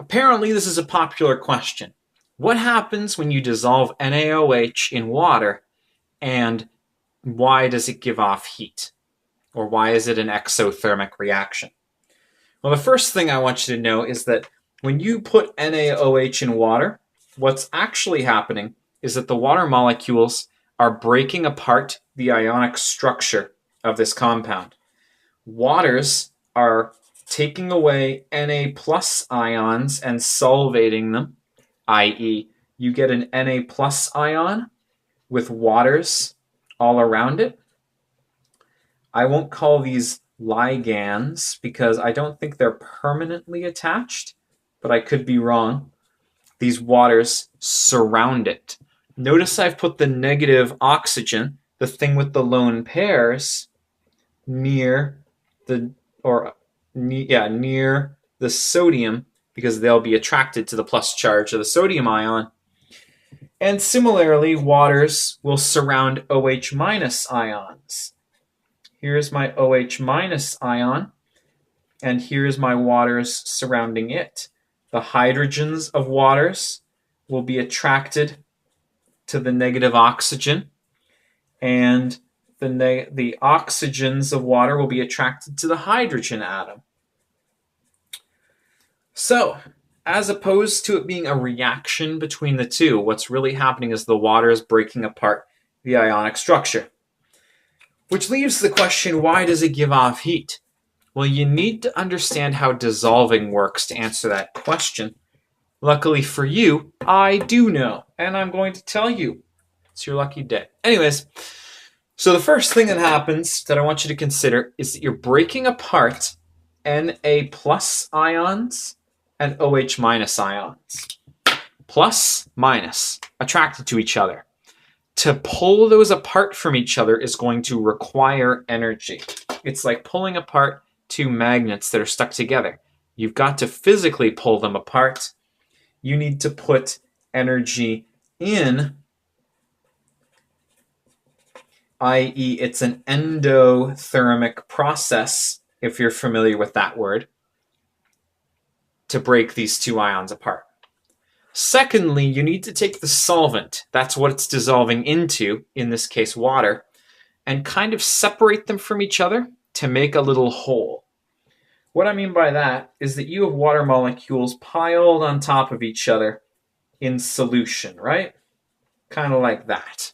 Apparently, this is a popular question. What happens when you dissolve NaOH in water, and why does it give off heat? Or why is it an exothermic reaction? Well, the first thing I want you to know is that when you put NaOH in water, what's actually happening is that the water molecules are breaking apart the ionic structure of this compound. Waters are taking away Na plus ions and solvating them, i.e., you get an Na plus ion with waters all around it. I won't call these ligands because I don't think they're permanently attached, but I could be wrong. These waters surround it. Notice I've put the negative oxygen, the thing with the lone pairs, near the sodium because they'll be attracted to the plus charge of the sodium ion. And similarly, waters will surround OH minus ions. Here's my OH minus ion, and here's my waters surrounding it. The hydrogens of waters will be attracted to the negative oxygen, and the oxygens of water will be attracted to the hydrogen atom. So, as opposed to it being a reaction between the two, what's really happening is the water is breaking apart the ionic structure. Which leaves the question, why does it give off heat? Well, you need to understand how dissolving works to answer that question. Luckily for you, I do know, and I'm going to tell you. It's your lucky day. Anyways, so the first thing that happens that I want you to consider is that you're breaking apart Na plus ions and OH minus ions. Plus, minus, attracted to each other. To pull those apart from each other is going to require energy. It's like pulling apart two magnets that are stuck together. You've got to physically pull them apart. You need to put energy in, i.e., it's an endothermic process, if you're familiar with that word, to break these two ions apart. Secondly, you need to take the solvent, that's what it's dissolving into, in this case water, and kind of separate them from each other to make a little hole. What I mean by that is that you have water molecules piled on top of each other in solution, right? Kind of like that.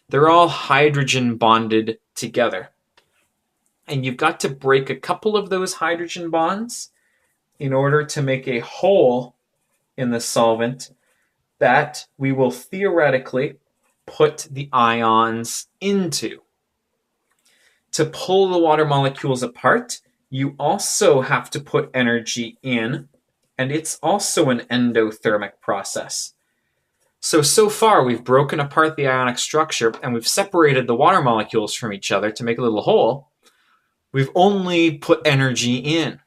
They're all hydrogen bonded together. And you've got to break a couple of those hydrogen bonds in order to make a hole in the solvent that we will theoretically put the ions into. To pull the water molecules apart, you also have to put energy in, and it's also an endothermic process. So far we've broken apart the ionic structure and we've separated the water molecules from each other to make a little hole. We've only put energy in.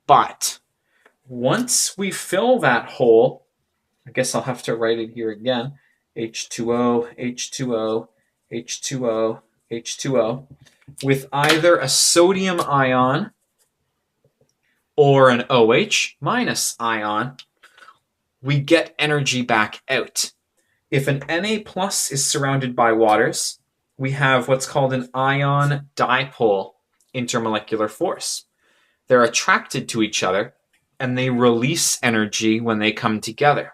But once we fill that hole, I guess I'll have to write it here again, H2O, H2O, H2O, H2O, with either a sodium ion or an OH minus ion, we get energy back out. If an Na plus is surrounded by waters, we have what's called an ion dipole intermolecular force. They're attracted to each other, and they release energy when they come together.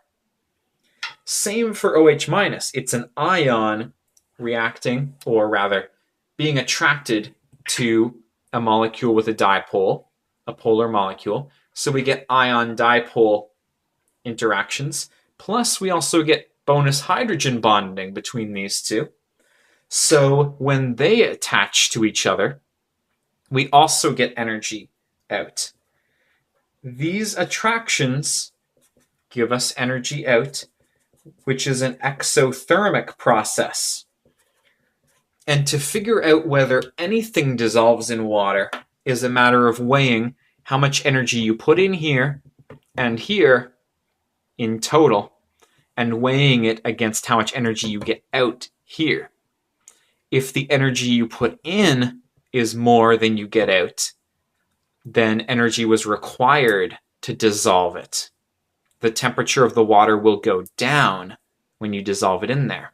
Same for OH minus. It's an ion reacting, or rather, being attracted to a molecule with a dipole, a polar molecule. So we get ion dipole interactions. Plus, we also get bonus hydrogen bonding between these two. So when they attach to each other, we also get energy out. These attractions give us energy out, which is an exothermic process. And to figure out whether anything dissolves in water is a matter of weighing how much energy you put in here and here in total, and weighing it against how much energy you get out here. If the energy you put in is more than you get out, then energy was required to dissolve it. The temperature of the water will go down when you dissolve it in there.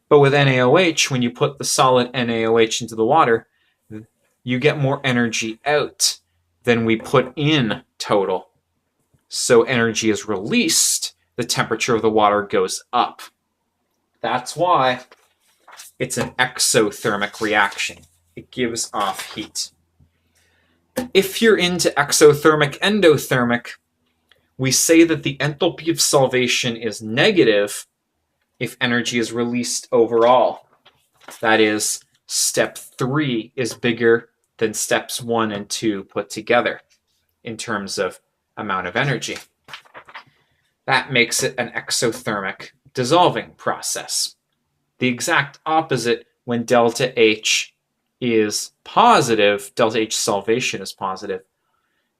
But with NaOH, when you put the solid NaOH into the water, you get more energy out than we put in total. So energy is released, the temperature of the water goes up. That's why it's an exothermic reaction. It gives off heat. If you're into exothermic, endothermic, we say that the enthalpy of solvation is negative if energy is released overall. That is, step 3 is bigger than steps 1 and 2 put together in terms of amount of energy. That makes it an exothermic dissolving process. The exact opposite when delta H is positive, delta H solvation is positive,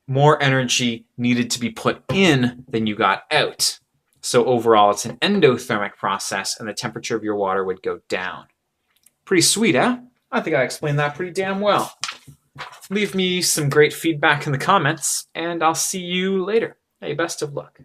more energy needed to be put in than you got out. So overall, it's an endothermic process, and the temperature of your water would go down. Pretty sweet, huh? I think I explained that pretty damn well. Leave me some great feedback in the comments, and I'll see you later. Hey, best of luck.